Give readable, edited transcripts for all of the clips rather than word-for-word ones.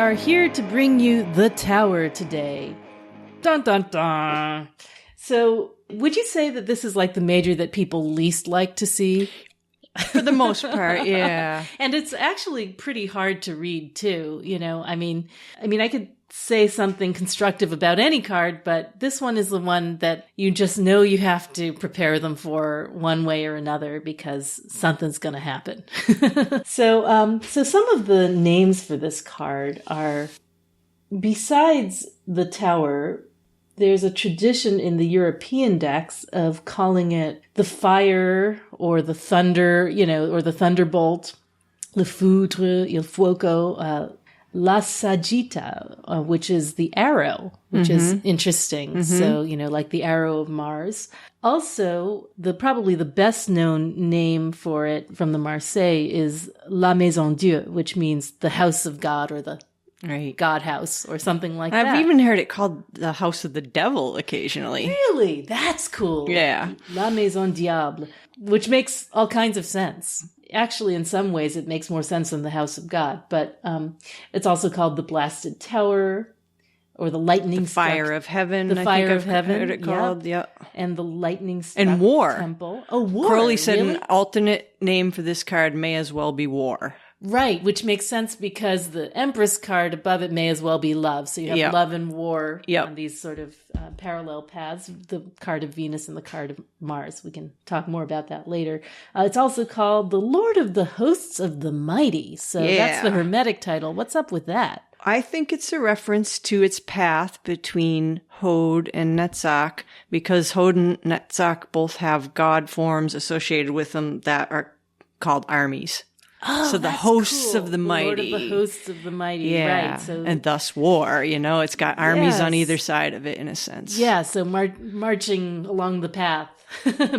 are here to bring you The Tower today. Dun dun dun. So, would you say that this is like the major that people least like to see? For the most part, yeah. And it's actually pretty hard to read too, you know. I mean, I could say something constructive about any card, but this one is the one that you just know you have to prepare them for one way or another because something's going to happen. So some of the names for this card are, besides the Tower, there's a tradition in the European decks of calling it the fire or the thunder, you know, or the thunderbolt, le foudre, il fuoco, la sagitta, which is the arrow, which is interesting. So, you know, like the arrow of Mars. Also, probably the best known name for it from the Marseille is La Maison Dieu, which means the house of God or the God house or something like that. I've even heard it called the house of the devil occasionally. Really? That's cool. Yeah. La Maison Diable, which makes all kinds of sense. Actually, in some ways, it makes more sense than the house of God, but it's also called the blasted tower or the lightning fire of heaven. The fire of heaven. Heard it called, yeah. And the lightning struck and war temple. Oh, war. Crowley said really? An alternate name for this card may as well be war. Right, which makes sense because the Empress card above it may as well be love. So you have love and war on these sort of parallel paths, the card of Venus and the card of Mars. We can talk more about that later. It's also called the Lord of the Hosts of the Mighty. So that's the Hermetic title. What's up with that? I think it's a reference to its path between Hod and Netzach, because Hod and Netzach both have god forms associated with them that are called armies. Oh, so the hosts cool. of the mighty. Lord of the hosts of the mighty, yeah. right. So, and thus war, you know, it's got armies on either side of it in a sense. Yeah, so marching along the path,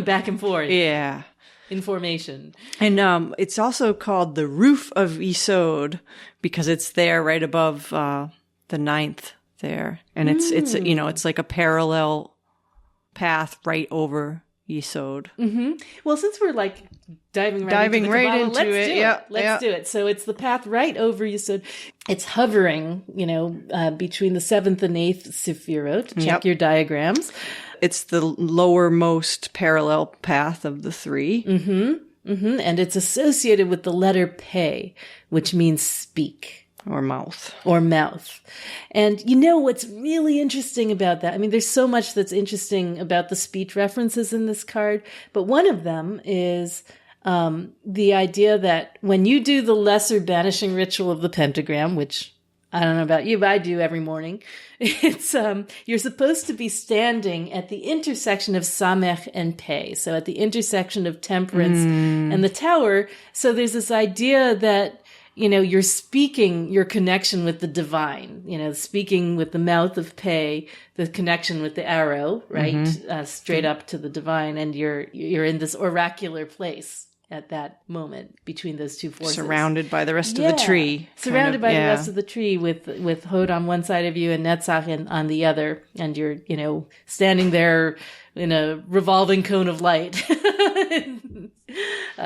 back and forth. Yeah. In formation. And it's also called the roof of Yesod because it's there right above the ninth there. And it's you know, it's like a parallel path right over Yesod. Mm-hmm. Well, since we're like diving right into it, let's do it. So it's the path right over Yesod. It's hovering, you know, between the 7th and 8th Sephirot. Check your diagrams. It's the lowermost parallel path of the three. Mm-hmm. Mm-hmm. And it's associated with the letter Pe, which means speak. Or mouth. Or mouth. And you know what's really interesting about that? I mean, there's so much that's interesting about the speech references in this card, but one of them is the idea that when you do the lesser banishing ritual of the pentagram, which I don't know about you, but I do every morning, it's you're supposed to be standing at the intersection of Samech and Pe, so at the intersection of temperance and the tower. So there's this idea that, you know, you're speaking your connection with the divine, you know, speaking with the mouth of Pe, the connection with the arrow, right? Straight up to the divine. And you're in this oracular place at that moment between those two forces. Surrounded by the rest of the tree. Surrounded by the rest of the tree with Hod on one side of you and Netzach on the other. And you're, you know, standing there in a revolving cone of light.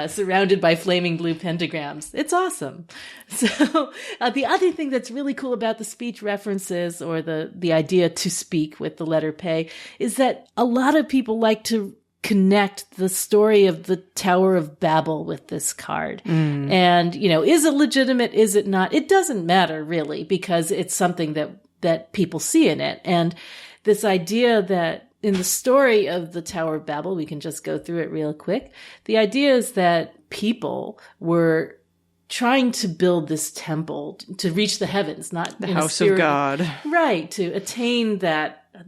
Surrounded by flaming blue pentagrams. It's awesome. So the other thing that's really cool about the speech references or the idea to speak with the letter Pe is that a lot of people like to connect the story of the Tower of Babel with this card. And, you know, is it legitimate? Is it not? It doesn't matter really because it's something that people see in it. And this idea that in the story of the Tower of Babel, we can just go through it real quick. The idea is that people were trying to build this temple to reach the heavens, not the house of God. Right, to attain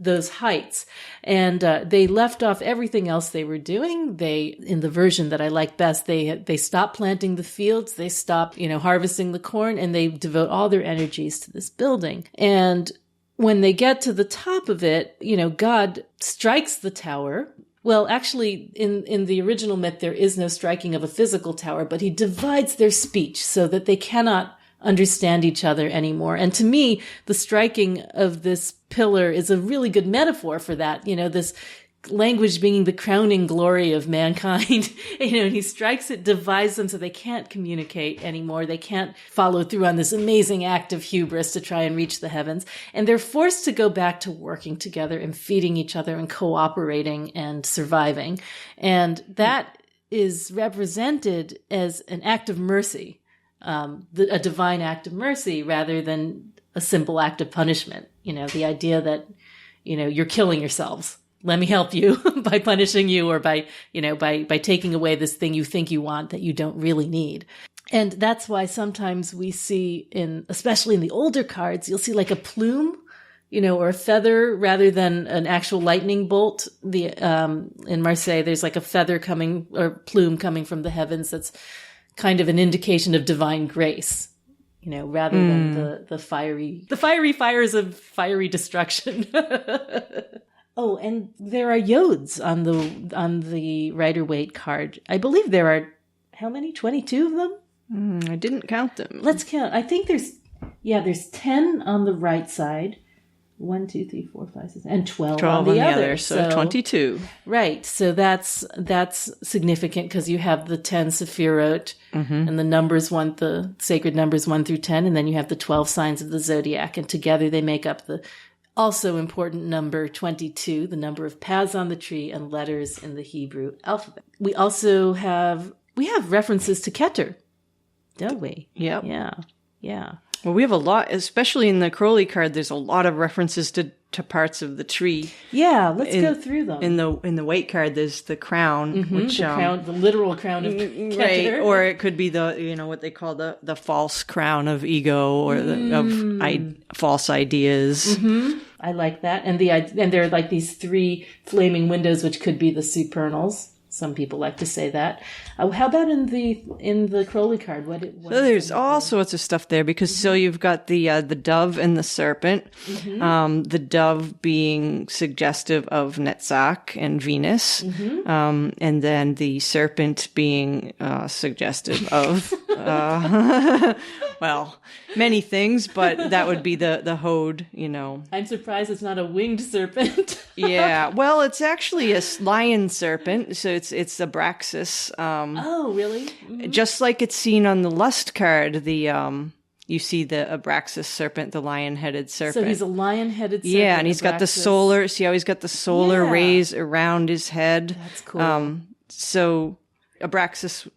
those heights. And they left off everything else they were doing. In the version that I like best, they stopped planting the fields, they stopped, you know, harvesting the corn, and they devote all their energies to this building. And when they get to the top of it, you know, God strikes the tower. Well, actually, in the original myth, there is no striking of a physical tower, but he divides their speech so that they cannot understand each other anymore. And to me, the striking of this pillar is a really good metaphor for that. You know, this language being the crowning glory of mankind, and he strikes it, divides them so they can't communicate anymore. They can't follow through on this amazing act of hubris to try and reach the heavens. And they're forced to go back to working together and feeding each other and cooperating and surviving. And that is represented as an act of mercy, a divine act of mercy rather than a simple act of punishment. The idea that, you're killing yourselves. Let me help you by punishing you or by taking away this thing you think you want that you don't really need. And that's why sometimes we see especially in the older cards, you'll see like a plume, or a feather rather than an actual lightning bolt. In Marseille, there's like a feather coming or plume coming from the heavens. That's kind of an indication of divine grace, rather than the fiery fires of fiery destruction. Oh, and there are yods on the Rider-Waite card. I believe there are, how many? 22 of them? I didn't count them. Let's count. I think there's 10 on the right side. 1, 2, 3, 4, 5, 6, and 12 on the other. So 22. Right. So that's significant because you have the 10 Sephirot and the sacred numbers 1 through 10, and then you have the 12 signs of the zodiac, and together they make up the also important number 22, the number of paths on the tree and letters in the Hebrew alphabet. We also have references to Keter, don't we? Yep. Yeah. Well, we have a lot, especially in the Crowley card, there's a lot of references to parts of the tree. Yeah, let's go through them. In the Waite card, there's the crown, which the literal crown of Keter. Right, or it could be the what they call the false crown of ego or of false ideas. Mm-hmm. I like that, and there are like these 3 flaming windows, which could be the supernals. Some people like to say that. How about in the Crowley card? What so there's all sorts of stuff there because so you've got the dove and the serpent. The dove being suggestive of Netzach and Venus, and then the serpent being suggestive of well, many things, but that would be the hode. I'm surprised it's not a winged serpent. Yeah, well, it's actually a lion serpent, so it's Abraxas. Oh, really? Mm-hmm. Just like it's seen on the lust card, you see the Abraxas serpent, the lion-headed serpent. So he's a lion-headed serpent. Yeah, and he's got the solar. See how he's got the solar rays around his head. That's cool. So Abraxas,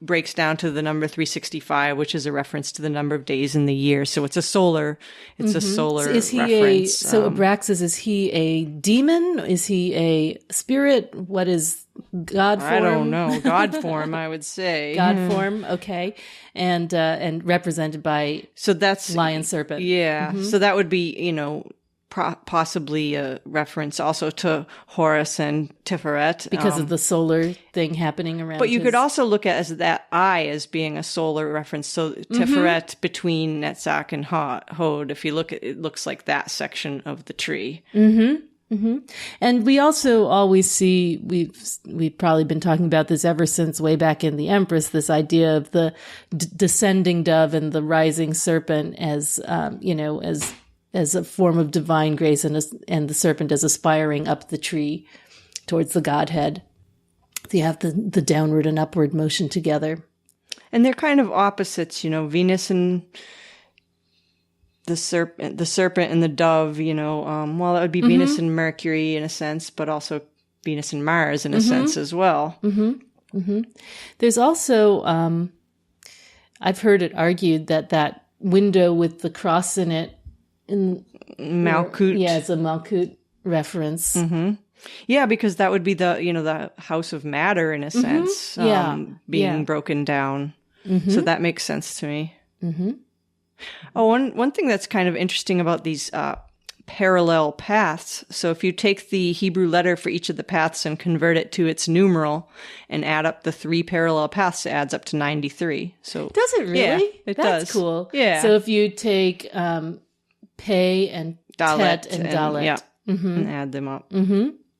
breaks down to the number 365, which is a reference to the number of days in the year. So it's a solar. It's a solar so is he reference. So Abraxas, is he a demon? Is he a spirit? What is God form? I don't know. God form, I would say. God form, okay. And represented by that's lion serpent. Yeah. So that would be, possibly a reference also to Horus and Tiferet. Because of the solar thing happening around. But you could also look at as that eye as being a solar reference. So Tiferet between Netzach and Hod, if you look at it, looks like that section of the tree. And we also always see, we've probably been talking about this ever since way back in the Empress, this idea of the descending dove and the rising serpent as, as a form of divine grace, and the serpent as aspiring up the tree towards the Godhead. So you have the downward and upward motion together. And they're kind of opposites, Venus and the serpent and the dove, well, that would be Venus and Mercury in a sense, but also Venus and Mars in a sense as well. There's also, I've heard it argued that window with the cross in it, Malkut. Yeah, it's a Malkut reference. Yeah, because that would be the house of matter in a sense, being broken down. So that makes sense to me. Oh, one thing that's kind of interesting about these parallel paths. So if you take the Hebrew letter for each of the paths and convert it to its numeral and add up the 3 parallel paths, it adds up to 93. So does it really? Yeah, it does. That's cool. Yeah. So if you take Pei and Dalet Tet and Dalet. And add them up.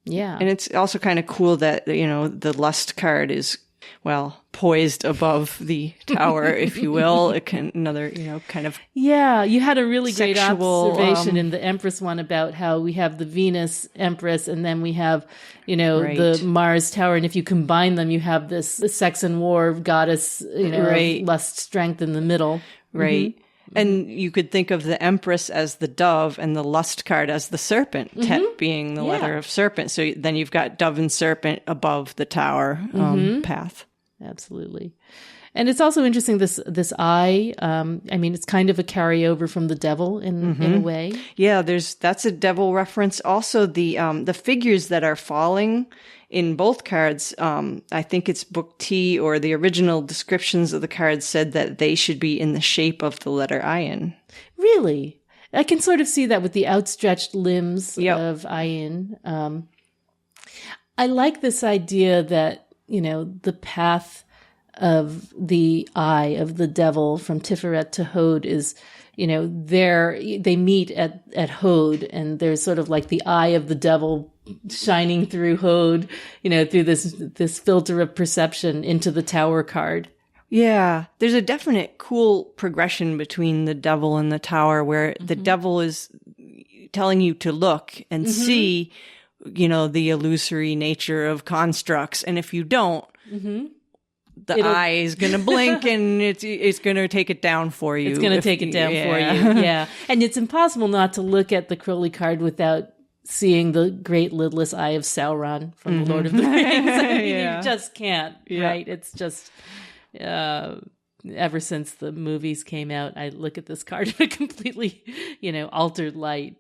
Yeah. And it's also kind of cool that, the lust card is well, poised above the tower, if you will. It can another, kind of Yeah, you had a really great sexual, observation in the Empress one about how we have the Venus Empress and then we have, Right. the Mars Tower. And if you combine them, you have this sex and war goddess, Right. of lust, strength in the middle. right. And you could think of the Empress as the dove and the lust card as the serpent, Tet being the letter of serpent. So then you've got dove and serpent above the tower path. Absolutely. And it's also interesting, this eye, it's kind of a carryover from the devil in a way. Yeah, that's a devil reference. Also, the figures that are falling in both cards, I think it's book T or the original descriptions of the cards said that they should be in the shape of the letter Ayin. Really? I can sort of see that with the outstretched limbs Yep. of Ayin. I like this idea that, the path of the eye of the devil from Tiferet to Hod is, they meet at Hod, and there's sort of like the eye of the devil shining through Hod, through this filter of perception into the tower card. Yeah, there's a definite cool progression between the devil and the tower where the devil is telling you to look and see, the illusory nature of constructs. And if you don't, the eye is going to blink and it's going to take it down for you. It's going to take it down for you. Yeah. And it's impossible not to look at the Crowley card without seeing the great lidless eye of Sauron from the Lord of the Rings. You just can't, right? It's just, ever since the movies came out, I look at this card in a completely, altered light.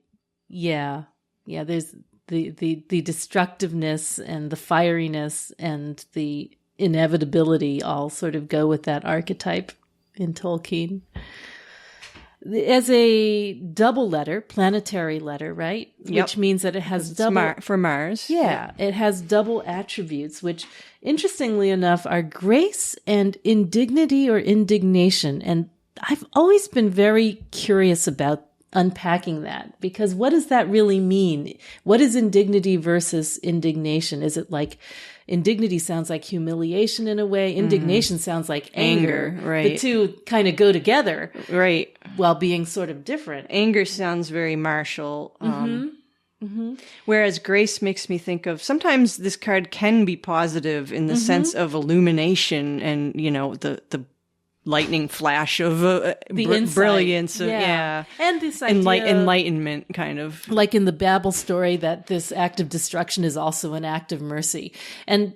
Yeah. Yeah. There's the destructiveness and the fieriness and the inevitability all sort of go with that archetype in Tolkien. As a double letter, planetary letter, right? Yep. Which means that it has double... for Mars. Yeah, it has double attributes, which, interestingly enough, are grace and indignity or indignation. And I've always been very curious about unpacking that, because what does that really mean? What is indignity versus indignation? Is it like... Indignity sounds like humiliation in a way. Indignation sounds like anger. Right. The two kind of go together. Right. While being sort of different. Anger sounds very martial. Whereas grace makes me think of, sometimes this card can be positive in the sense of illumination and, the lightning flash of brilliance. And this idea, enlightenment, kind of. Like in the Babel story, that this act of destruction is also an act of mercy. And,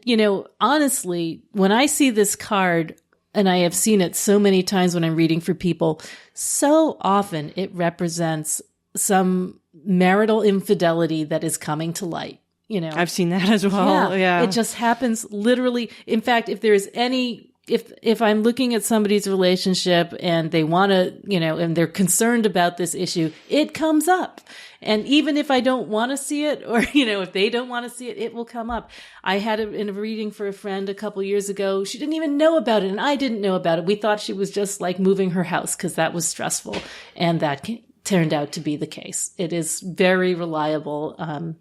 honestly, when I see this card, and I have seen it so many times when I'm reading for people, so often it represents some marital infidelity that is coming to light. I've seen that as well. Yeah. It just happens literally. In fact, if there's any... If I'm looking at somebody's relationship and they want to, and they're concerned about this issue, it comes up. And even if I don't want to see it, or, if they don't want to see it, it will come up. I had it in a reading for a friend a couple years ago. She didn't even know about it, and I didn't know about it. We thought she was just like moving her house because that was stressful. And that turned out to be the case. It is very reliable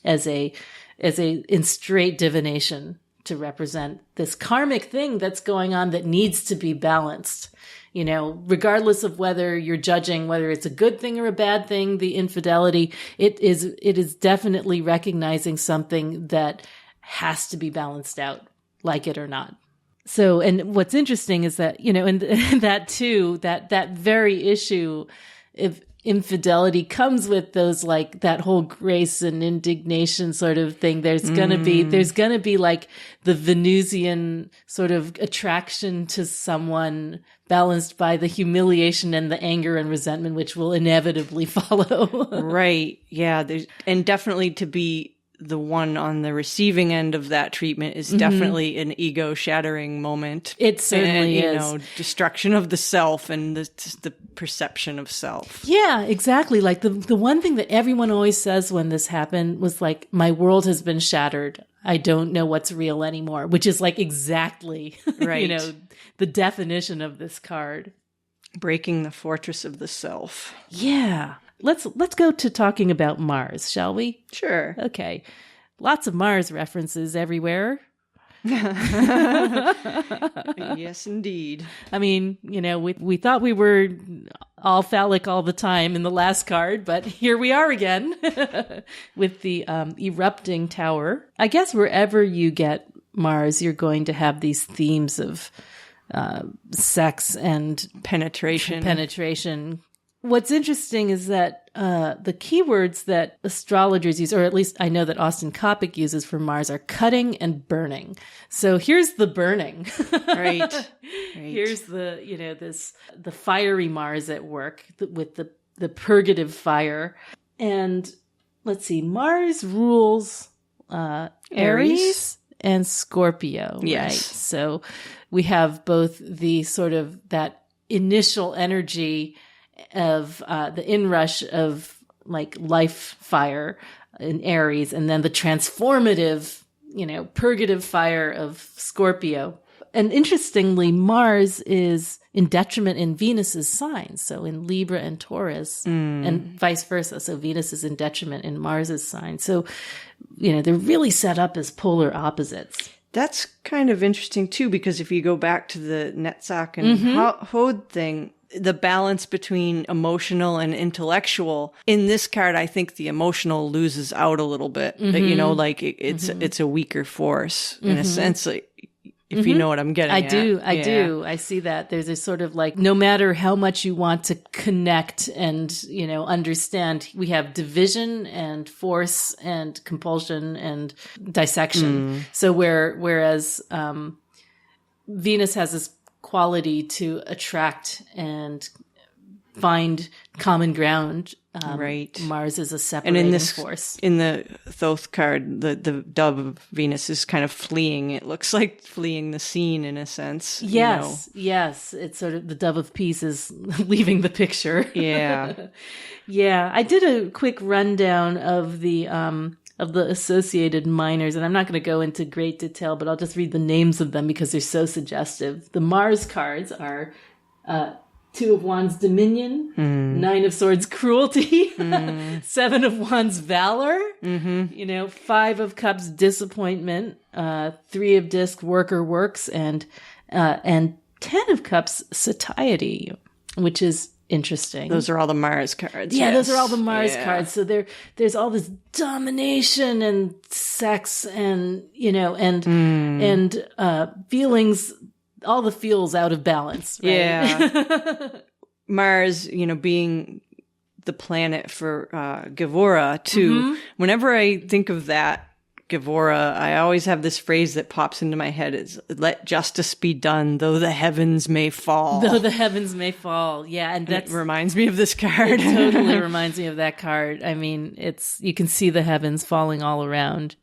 as in straight divination, to represent this karmic thing that's going on that needs to be balanced. Regardless of whether you're judging whether it's a good thing or a bad thing, the infidelity, it is definitely recognizing something that has to be balanced out, like it or not. So, and what's interesting is that, and that too, that very issue of infidelity comes with those, like, that whole grace and indignation sort of thing. There's gonna be like the Venusian sort of attraction to someone balanced by the humiliation and the anger and resentment, which will inevitably follow. Right. Yeah. And definitely to be the one on the receiving end of that treatment is definitely an ego shattering moment. It certainly is. Destruction of the self and the perception of self. Yeah, exactly. Like the one thing that everyone always says when this happened was like, my world has been shattered. I don't know what's real anymore, which is like exactly, right. The definition of this card. Breaking the fortress of the self. Yeah. Let's go to talking about Mars, shall we? Sure. Okay. Lots of Mars references everywhere. Yes, indeed. I mean, you know, we thought we were all phallic all the time in the last card, but here we are again with the erupting tower. I guess wherever you get Mars, you're going to have these themes of sex and penetration. What's interesting is that the keywords that astrologers use, or at least I know that Austin Coppock uses for Mars, are cutting and burning. So here's the burning. Right. Here's the, you know, the fiery Mars at work with the purgative fire. And let's see, Mars rules Aries and Scorpio, yes. Right? So we have both the sort of that initial energy of the inrush of like life fire in Aries, and then the transformative, you know, purgative fire of Scorpio. And interestingly, Mars is in detriment in Venus's signs, so in Libra and Taurus, and vice versa. So Venus is in detriment in Mars's sign. So, you know, they're really set up as polar opposites. That's kind of interesting too, because if you go back to the Netzach and Hod thing, the balance between emotional and intellectual in this card, I think the emotional loses out a little bit. You know, like it's a weaker force in a sense. Like, if you know what I'm getting at. I do. I see that. There's a sort of like, no matter how much you want to connect and, you know, understand, we have division and force and compulsion and dissection. So whereas Venus has this quality to attract and find common ground. Right. Mars is a separating force. In the Thoth card, the dove of Venus is kind of fleeing. It looks like fleeing the scene in a sense. Yes, you know? Yes. It's sort of the dove of peace is leaving the picture. Yeah. Yeah. I did a quick rundown of the associated minors, and I'm not going to go into great detail, but I'll just read the names of them because they're so suggestive. The Mars cards are Two of Wands Dominion, Nine of Swords Cruelty, Seven of Wands Valor, you know, Five of Cups Disappointment, Three of Discs Worker Works, and Ten of Cups Satiety, which is interesting. Those are all the Mars cards. Yeah, those are all the Mars cards. So there's all this domination and sex and, you know, and feelings, all the feels out of balance. Right? Yeah. Mars, you know, being the planet for Gevora too. Whenever I think of that, Gevora, I always have this phrase that pops into my head. It's, let justice be done, though the heavens may fall. Though the heavens may fall. Yeah. And that reminds me of this card. It totally reminds me of that card. I mean, you can see the heavens falling all around.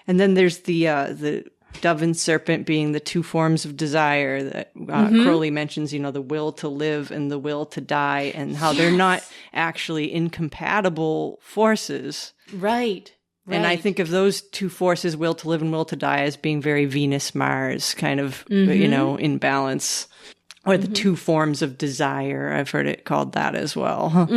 And then there's the dove and serpent being the two forms of desire that Crowley mentions, you know, the will to live and the will to die, and how they're not actually incompatible forces. Right. And I think of those two forces, will to live and will to die, as being very Venus-Mars kind of, you know, in balance. Or the two forms of desire. I've heard it called that as well.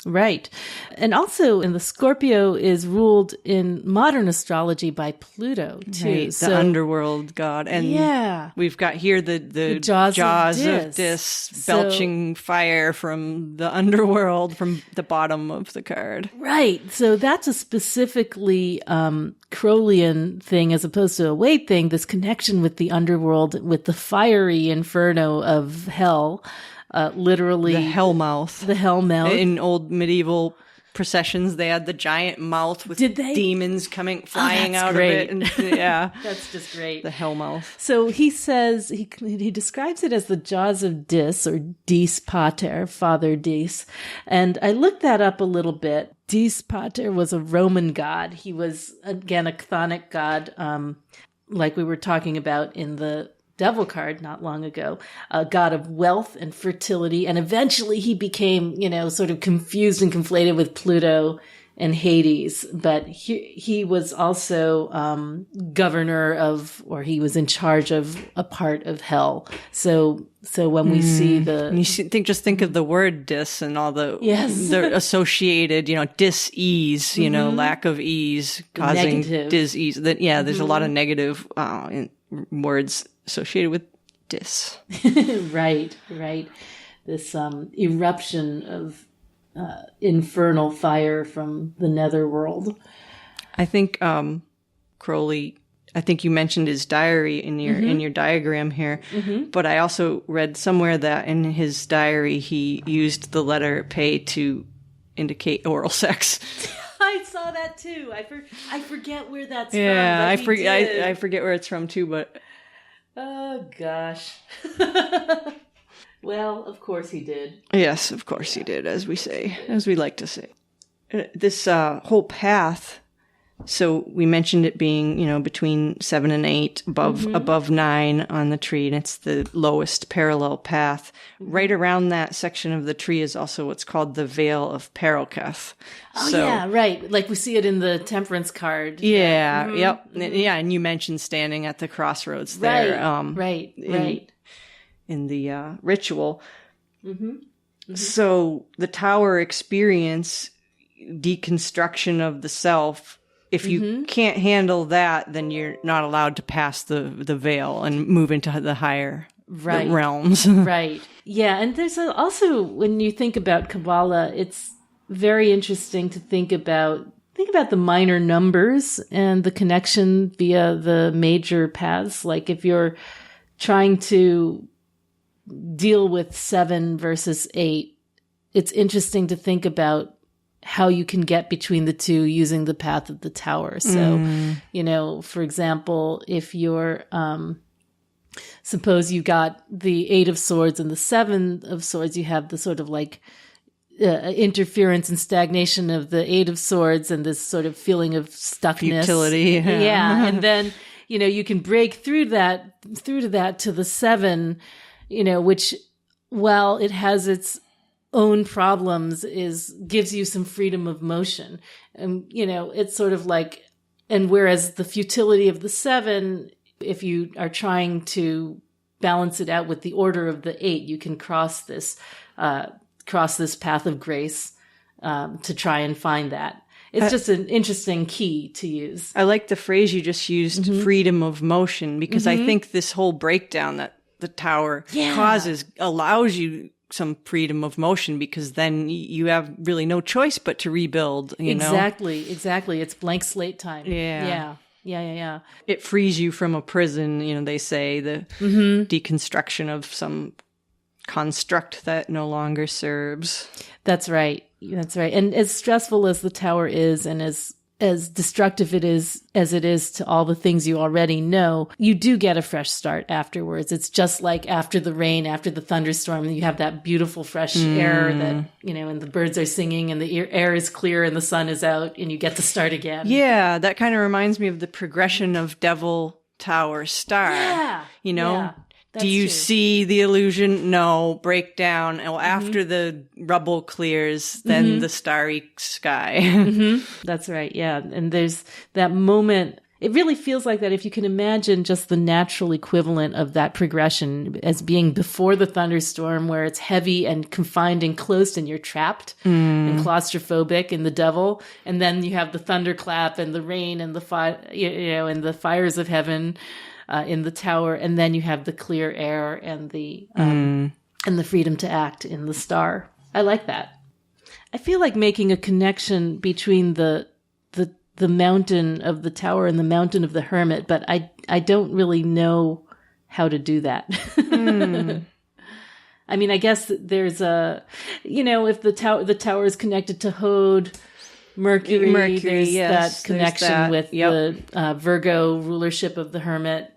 Right. And also, in the Scorpio is ruled in modern astrology by Pluto, too. Right, the underworld god. And we've got here the jaws of Dis belching fire from the underworld, from the bottom of the card. Right. So that's a specifically Crowleyan thing as opposed to a Wade thing, this connection with the underworld, with the fiery inferno of hell. Literally the hell mouth. The hell mouth. In old medieval processions, they had the giant mouth with demons flying out of it. And, that's just great. The hell mouth. So he says, he describes it as the jaws of Dis, or Dis Pater, Father Dis. And I looked that up a little bit. Dis Pater was a Roman god. He was, again, a chthonic god, like we were talking about in the Devil card not long ago, a god of wealth and fertility. And eventually he became, you know, sort of confused and conflated with Pluto and Hades, but he was also governor of, or he was in charge of a part of hell. So when we see think of the word dis and all the associated, dis-ease, lack of ease causing Negative. dis-ease. There's a lot of negative words associated with dis. Right. This eruption of infernal fire from the netherworld. I think Crowley, I think you mentioned his diary in your diagram here, but I also read somewhere that in his diary he used the letter P to indicate oral sex. I saw that too. I forget where that's from. Yeah, I forget where it's from too, but oh gosh. Well, of course he did. Yes, of course he did, as we like to say. This whole path, so we mentioned it being, between 7 and 8, above 9 on the tree, and it's the lowest parallel path. Right around that section of the tree is also what's called the Veil of Paroketh. Oh, yeah, right. Like we see it in the Temperance card. Yeah, yep. Yeah, and you mentioned standing at the crossroads there. Right. In the ritual. So the tower experience, deconstruction of the self, if you can't handle that, then you're not allowed to pass the veil and move into the higher realms. Right. Yeah. And there's also, when you think about Kabbalah, it's very interesting to think about the minor numbers and the connection via the major paths. Like if you're trying to deal with 7 versus 8, it's interesting to think about how you can get between the two using the path of the tower. So, for example, if you're, suppose you got the 8 of swords and the 7 of swords, you have the sort of like interference and stagnation of the 8 of swords and this sort of feeling of stuckness. Futility. Yeah. And then, you can break through to that to the 7, which, while it has its own problems, gives you some freedom of motion. And, it's sort of like, and whereas the futility of the 7, if you are trying to balance it out with the order of the 8, you can cross this path of grace, to try and find that. It's just an interesting key to use. I like the phrase you just used, freedom of motion, because I think this whole breakdown that the tower causes allows you some freedom of motion, because then you have really no choice but to rebuild, Exactly. It's blank slate time. Yeah. Yeah. It frees you from a prison, they say, the deconstruction of some construct that no longer serves. That's right. And as stressful as the tower is, and as destructive as it is to all the things you already know, you do get a fresh start afterwards. It's just like after the rain, after the thunderstorm, you have that beautiful fresh air that, and the birds are singing and the air is clear and the sun is out and you get to start again. Yeah, that kind of reminds me of the progression of Devil, Tower, Star. Yeah. Yeah, do you true. see the illusion? No. Breakdown. Well, after the rubble clears, then the starry sky. That's right. Yeah. And there's that moment. It really feels like that if you can imagine just the natural equivalent of that progression as being before the thunderstorm, where it's heavy and confined and closed and you're trapped and claustrophobic in the devil. And then you have the thunderclap and the rain and the and the fires of heaven in the tower, and then you have the clear air and the freedom to act in the star. I like that. I feel like making a connection between the mountain of the tower and the mountain of the hermit, but I don't really know how to do that. I mean, I guess there's if the tower is connected to Hod, Mercury, there's that connection with the Virgo rulership of the hermit,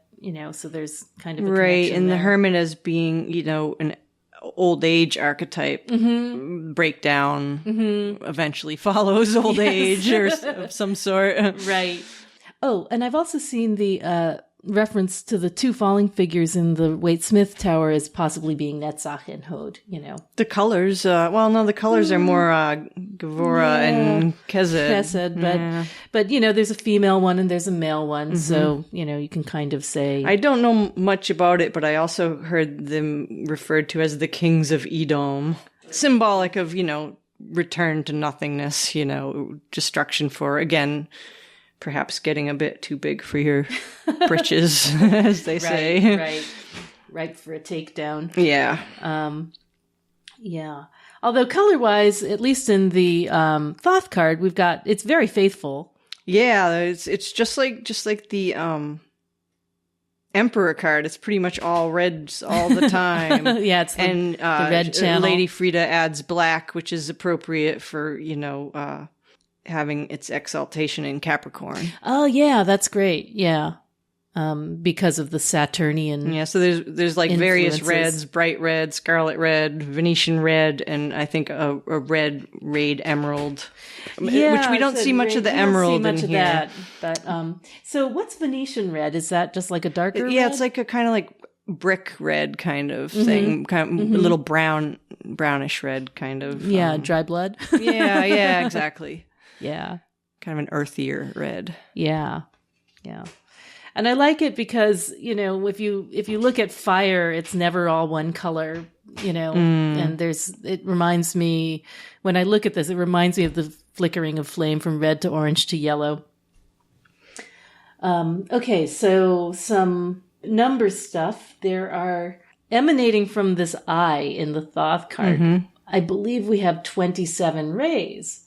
so there's kind of a connection and there. the hermit as being, an old age archetype. Breakdown eventually follows old age or of some sort. Right. Oh, and I've also seen the reference to the two falling figures in the Waite-Smith Tower as possibly being Netzach and Hod, you know. The colors, the colors are more Gevurah and Kesed. But, you know, there's a female one and there's a male one. So, you know, you can kind of say. I don't know much about it, but I also heard them referred to as the kings of Edom. Symbolic of, you know, return to nothingness, you know, destruction for, again, perhaps getting a bit too big for your britches, as they say. Right for a takedown. Yeah. Yeah. Although color-wise, at least in the Thoth card, it's very faithful. Yeah, it's just like the Emperor card. It's pretty much all reds all the time. Yeah, it's the red channel. Lady Frida adds black, which is appropriate for, you know, having its exaltation in Capricorn. Oh, yeah, that's great. Yeah. Because of the Saturnian. Yeah, so there's like various reds, bright red, scarlet red, Venetian red, and I think a red raid emerald. Yeah, which we don't see much of the emerald in here. That, but so what's Venetian red? Is that just like a darker red? It's like a kind of like brick red kind of thing, kind of a little brownish red kind of. Yeah, dry blood. yeah, exactly. Yeah. Kind of an earthier red. Yeah. Yeah. And I like it because, you know, if you look at fire, it's never all one color, you know, and it reminds me, when I look at this, it reminds me of the flickering of flame from red to orange to yellow. Okay, so some number stuff. There are emanating from this eye in the Thoth card. I believe we have 27 rays.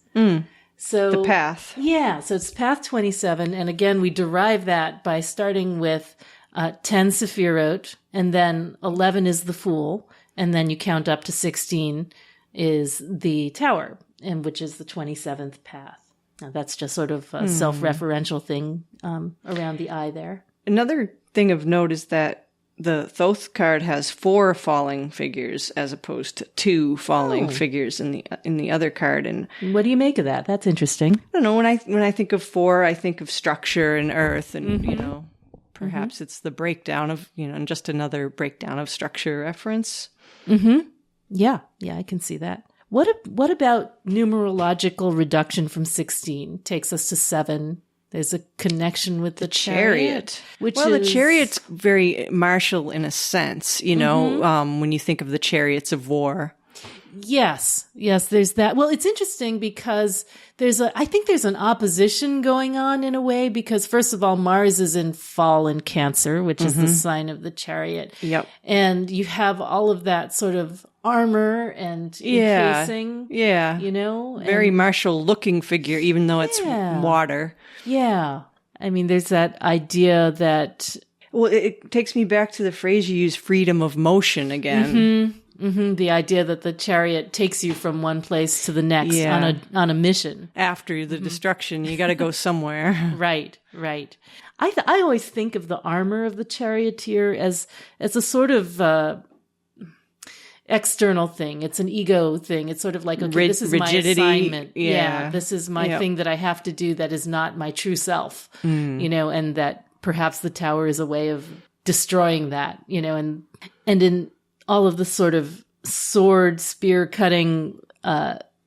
So the path. Yeah, so it's path 27. And again, we derive that by starting with 10 Sephirot, and then 11 is the Fool, and then you count up to 16 is the Tower, and which is the 27th path. Now, that's just sort of a self-referential thing around the eye there. Another thing of note is that the Thoth card has 4 falling figures as opposed to 2 falling figures in the other card. And what do you make of that? That's interesting. I don't know. When I think of 4, I think of structure and earth, and you know, perhaps it's the breakdown of, you know, and just another breakdown of structure reference. Yeah, I can see that. What about numerological reduction from 16 takes us to 7? There's a connection with the chariot. The chariot's very martial in a sense, you know, when you think of the chariots of war. Yes, there's that. Well, it's interesting because I think there's an opposition going on in a way, because first of all, Mars is in fall in Cancer, which is the sign of the chariot. Yep. And you have all of that sort of armor and encasing. Yeah. You know? Very martial looking figure, even though it's water. Yeah. I mean, there's that idea that... Well, it takes me back to the phrase you use, freedom of motion again. The idea that the chariot takes you from one place to the next on a mission. After the destruction, you got to go somewhere. Right. I always think of the armor of the charioteer as a sort of external thing. It's an ego thing. It's sort of like, okay, this is rigidity. My assignment. Yeah, this is my thing that I have to do that is not my true self, you know, and that perhaps the tower is a way of destroying that, you know, and in all of the sort of sword, spear cutting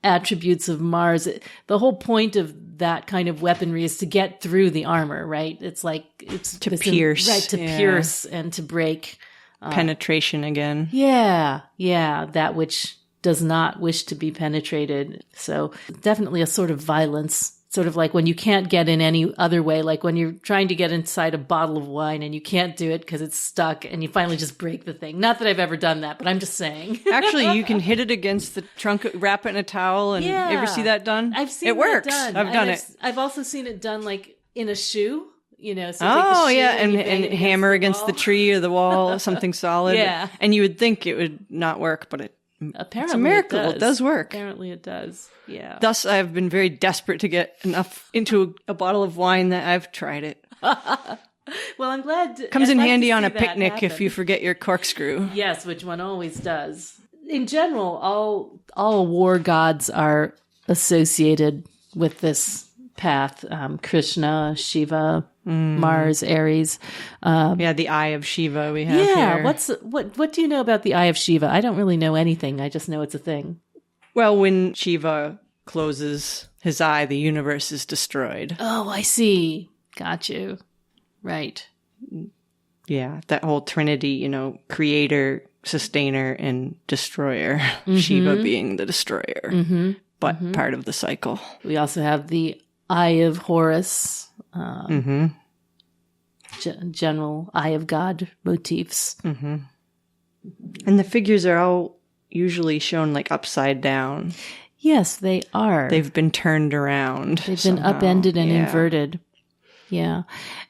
attributes of Mars, the whole point of that kind of weaponry is to get through the armor, right? It's like it's to pierce, pierce and to break. Penetration again. Yeah, that which does not wish to be penetrated. So definitely a sort of violence. Sort of like when you can't get in any other way, like when you're trying to get inside a bottle of wine and you can't do it because it's stuck and you finally just break the thing. Not that I've ever done that, but I'm just saying. Actually, you can hit it against the trunk, wrap it in a towel, and you ever see that done? I've seen it works. Done. I've done it. I've also seen it done like in a shoe. You know, so and hammer against the tree or the wall, something solid. Yeah. And you would think it would not work, but apparently it's a miracle. It does work. Apparently it does. Yeah. Thus, I have been very desperate to get enough into a bottle of wine that I've tried it. Well, I'm glad. Comes in handy on a picnic if you forget your corkscrew. Yes, which one always does. In general, all war gods are associated with this path. Krishna, Shiva, Mars, Aries. The Eye of Shiva we have here. What do you know about the Eye of Shiva? I don't really know anything. I just know it's a thing. Well, when Shiva closes his eye, the universe is destroyed. Oh, I see. Got you. Right. Yeah, that whole trinity, creator, sustainer, and destroyer. Shiva being the destroyer, but part of the cycle. We also have the Eye of Horus, general Eye of God motifs. And the figures are all usually shown like upside down. Yes, they are. They've been turned around. They've been upended and inverted. Yeah.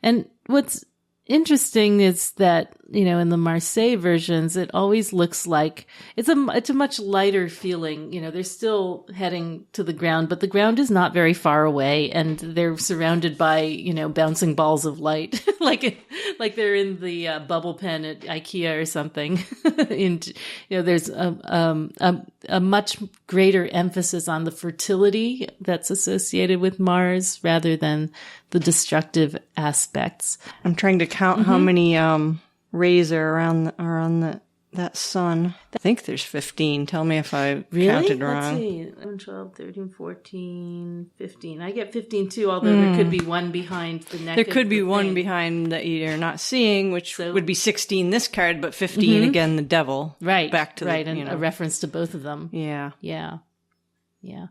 And what's interesting is that, in the Marseille versions, it always looks like it's a much lighter feeling. They're still heading to the ground, but the ground is not very far away, and they're surrounded by, bouncing balls of light, like they're in the bubble pen at IKEA or something. And, there's a much greater emphasis on the fertility that's associated with Mars rather than the destructive aspects. I'm trying to count how many rays are on that sun. I think there's 15. Tell me if I counted wrong. Let's see. 12, 13, 14, 15. I get 15 too, although there could be one behind the neck. There could be one behind that you're not seeing, which would be 16 this card, but 15 again the devil. Right. Back to and a reference to both of them. Yeah. Yeah. Yeah.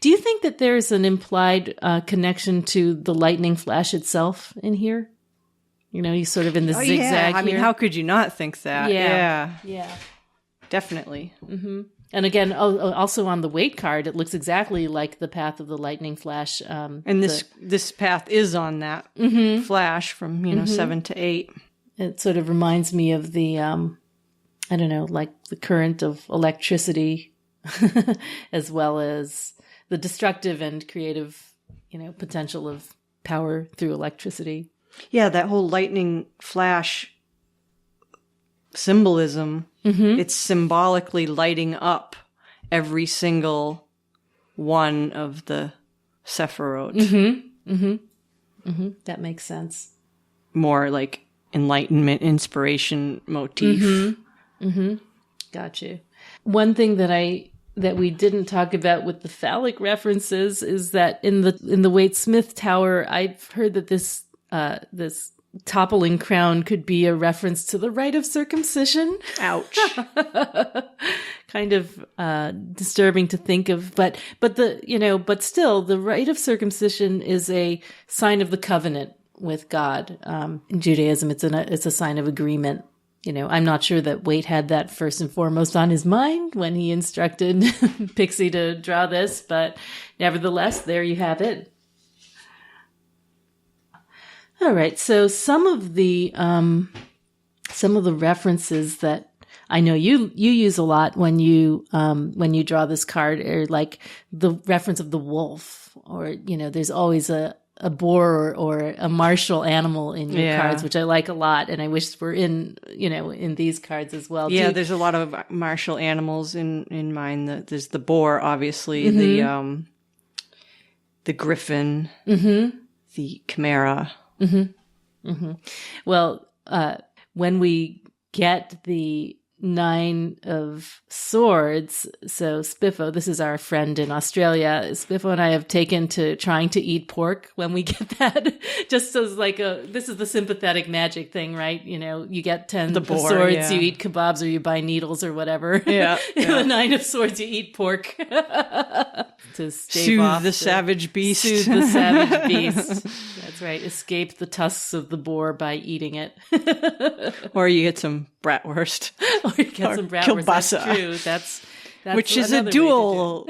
Do you think that there's an implied connection to the lightning flash itself in here? He's sort of in the zigzag yeah. I here. mean, how could you not think that? Yeah. Definitely. And again, also on the weight card, it looks exactly like the path of the lightning flash. And this path is on that flash from, 7 to 8. It sort of reminds me of the, like the current of electricity, as well as the destructive and creative, potential of power through electricity. Yeah, that whole lightning flash symbolism, it's symbolically lighting up every single one of the Sephiroth. That makes sense. More like enlightenment, inspiration motif. Got you. One thing that we didn't talk about with the phallic references is that in the Waite Smith Tower, I've heard that this toppling crown could be a reference to the rite of circumcision. Ouch. Kind of disturbing to think of, but still the rite of circumcision is a sign of the covenant with God. In Judaism, it's a sign of agreement. I'm not sure that Waite had that first and foremost on his mind when he instructed Pixie to draw this, but nevertheless, there you have it. All right, so some of the references that I know you use a lot when you draw this card are like the reference of the wolf, or there's always a boar or a martial animal in your cards, which I like a lot, and I wish were in these cards as well. Yeah, there's a lot of martial animals in mine. There's the boar, obviously, the griffin, the chimera. Well, when we get the 9 of Swords, so Spiffo, this is our friend in Australia, Spiffo and I have taken to trying to eat pork when we get that, just as this is the sympathetic magic thing, right? You get 10 of Swords, you eat kebabs or you buy needles or whatever. Yeah. The 9 of Swords, you eat pork. To soothe the savage beast. Soothe the savage beast. That's right. Escape the tusks of the boar by eating it. Or you get some bratwurst. Or you get some bratwurst. Kielbasa. That's true. That's which is a dual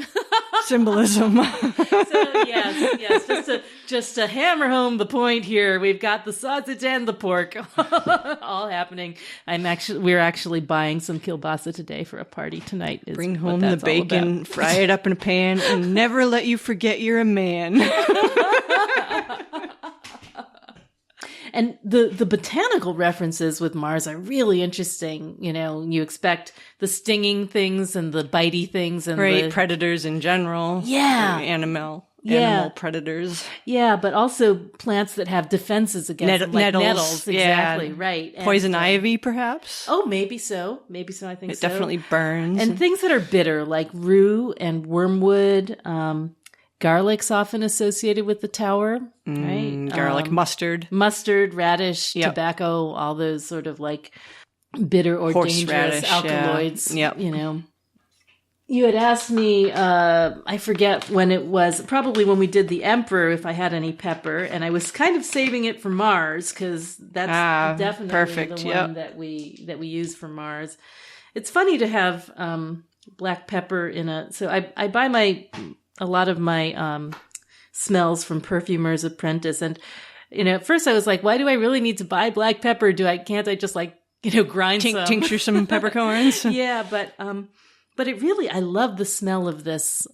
symbolism. So yes. Just to hammer home the point here, we've got the sausage and the pork all happening. We're actually buying some kielbasa today for a party tonight. Bring home the bacon, fry it up in a pan, and never let you forget you're a man. And the botanical references with Mars are really interesting. You expect the stinging things and the bitey things and predators in general. Yeah. animal predators. Yeah, but also plants that have defenses against them, like nettles. Exactly, yeah. right. Poison ivy, perhaps? Oh, maybe so. Maybe so, I think it so. It definitely burns. And things that are bitter, like rue and wormwood. Garlic's often associated with the tower, right? Garlic, mustard, radish, tobacco, all those sort of like bitter or dangerous alkaloids. Yeah. You know. You had asked me, I forget when it was, probably when we did the Emperor, if I had any pepper, and I was kind of saving it for Mars because that's definitely perfect. the one that we use for Mars. It's funny to have black pepper in so I buy a lot of my smells from Perfumer's Apprentice, and at first I was like, why do I really need to buy black pepper? Can't I just grind some tincture some peppercorns? Yeah, but it really, I love the smell of this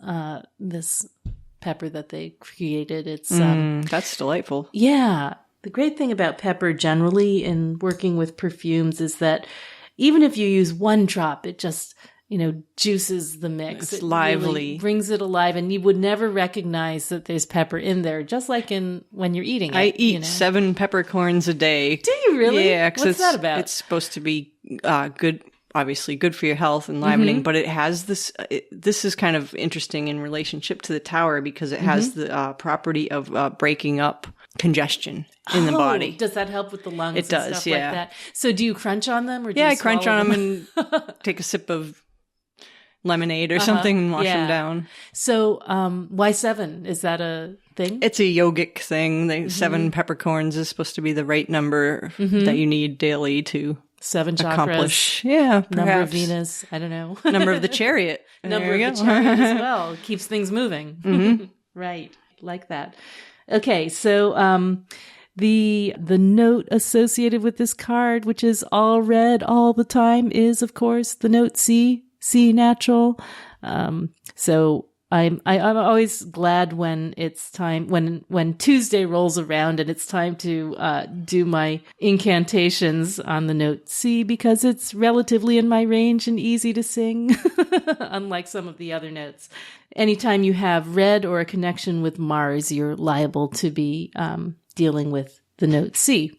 pepper that they created. It's that's delightful. Yeah, the great thing about pepper generally in working with perfumes is that even if you use one drop, it just juices the mix. It's lively. Really brings it alive, and you would never recognize that there's pepper in there, just like when you're eating it. I eat 7 peppercorns a day. Do you really? Yeah. What's that about? It's supposed to be good, obviously good for your health and livening, but it has this, this is kind of interesting in relationship to the tower because it has the property of breaking up congestion in the body. Does that help with the lungs? It does, and stuff yeah. like that? So do you crunch on them? Or do you I crunch on them and take a sip of lemonade or something and wash them down. So why 7? Is that a thing? It's a yogic thing. 7 peppercorns is supposed to be the right number that you need daily to 7 chakras. Accomplish. Yeah, perhaps. Number of Venus. I don't know. Number of the chariot. Number of the chariot as well. Keeps things moving. Right. Like that. Okay. So the note associated with this card, which is all red all the time, is of course the note C natural. So I'm always glad when it's time, when Tuesday rolls around and it's time to do my incantations on the note C, because it's relatively in my range and easy to sing, unlike some of the other notes. Anytime you have red or a connection with Mars, you're liable to be dealing with the note C,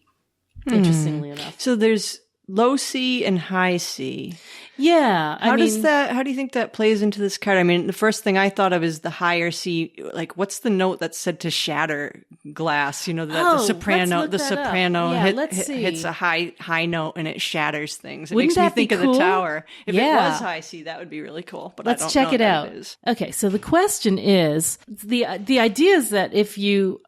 interestingly enough. So there's low C and high C. Yeah. How do you think that plays into this card? I mean, the first thing I thought of is the higher C. Like, what's the note that's said to shatter glass? The soprano, hits a high note and it shatters things. It Wouldn't makes me think cool? of the tower. If it was high C, that would be really cool. But let's I don't check know it out. It is. Okay. So the question is, the idea is that if you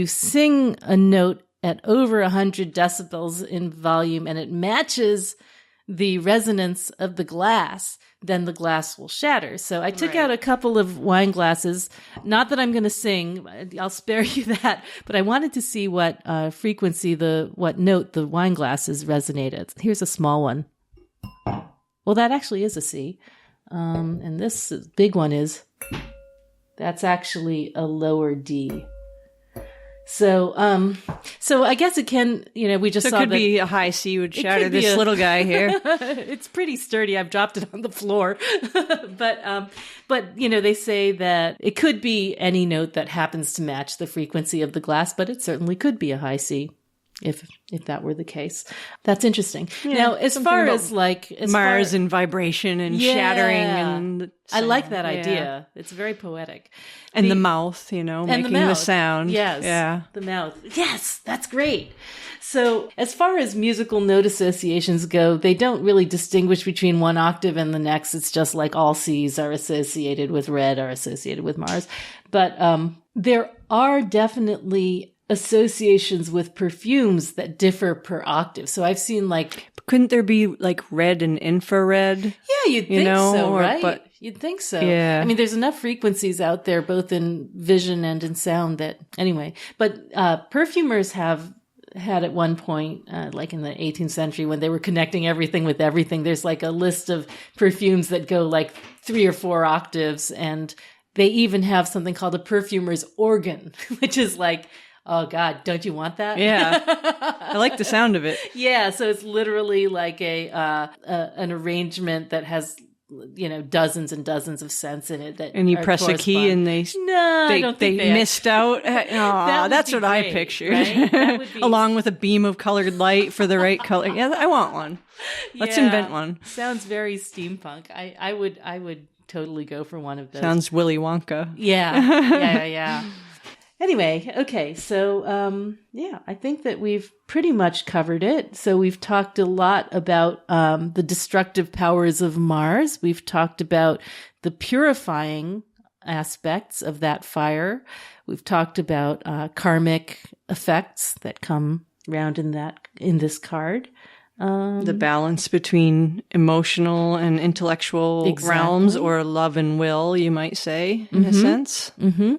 sing a note at over 100 decibels in volume and it matches the resonance of the glass, then the glass will shatter. So I took out a couple of wine glasses. Not that I'm going to sing, I'll spare you that, but I wanted to see what frequency, what note the wine glasses resonated. Here's a small one. Well, that actually is a C. And this big one that's actually a lower D. So I guess it can, we just saw it could be a high C would shatter this little guy here. It's pretty sturdy. I've dropped it on the floor. But they say that it could be any note that happens to match the frequency of the glass, but it certainly could be a high C if that were the case. That's interesting. Yeah, now, as far as Mars and vibration and shattering and I like that idea. It's very poetic. And the mouth, making the sound. Yes. Yeah. The mouth. Yes, that's great. So as far as musical note associations go, they don't really distinguish between one octave and the next. It's just like all C's are associated with red, are associated with Mars. But there are definitely associations with perfumes that differ per octave. So I've seen couldn't there be red and infrared? Yeah, you'd think so, right? But you'd think so. Yeah. I mean, there's enough frequencies out there, both in vision and in sound anyway. But perfumers have had at one point, like in the 18th century, when they were connecting everything with everything, there's a list of perfumes that go 3 or 4 octaves. And they even have something called a perfumer's organ, which is oh God, don't you want that? Yeah. I like the sound of it. Yeah. So it's literally an arrangement that has dozens and dozens of scents in it that and you press a key and they missed out. That's what I pictured. Right? That would be... along with a beam of colored light for the right color. Yeah, I want one. Let's invent one. Sounds very steampunk. I would totally go for one of those. Sounds Willy Wonka. Yeah. Anyway, okay, so I think that we've pretty much covered it. So we've talked a lot about the destructive powers of Mars. We've talked about the purifying aspects of that fire. We've talked about karmic effects that come around in this card. The balance between emotional and intellectual realms, or love and will, you might say, in a sense. Mm-hmm.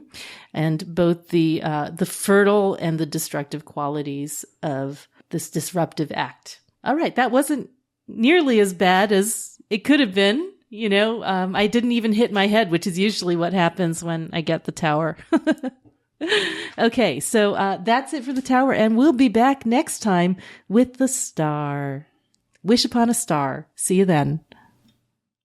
And both the fertile and the destructive qualities of this disruptive act. All right, that wasn't nearly as bad as it could have been. I didn't even hit my head, which is usually what happens when I get the tower. Okay, so that's it for the tower, and we'll be back next time with the star. Wish upon a star. See you then.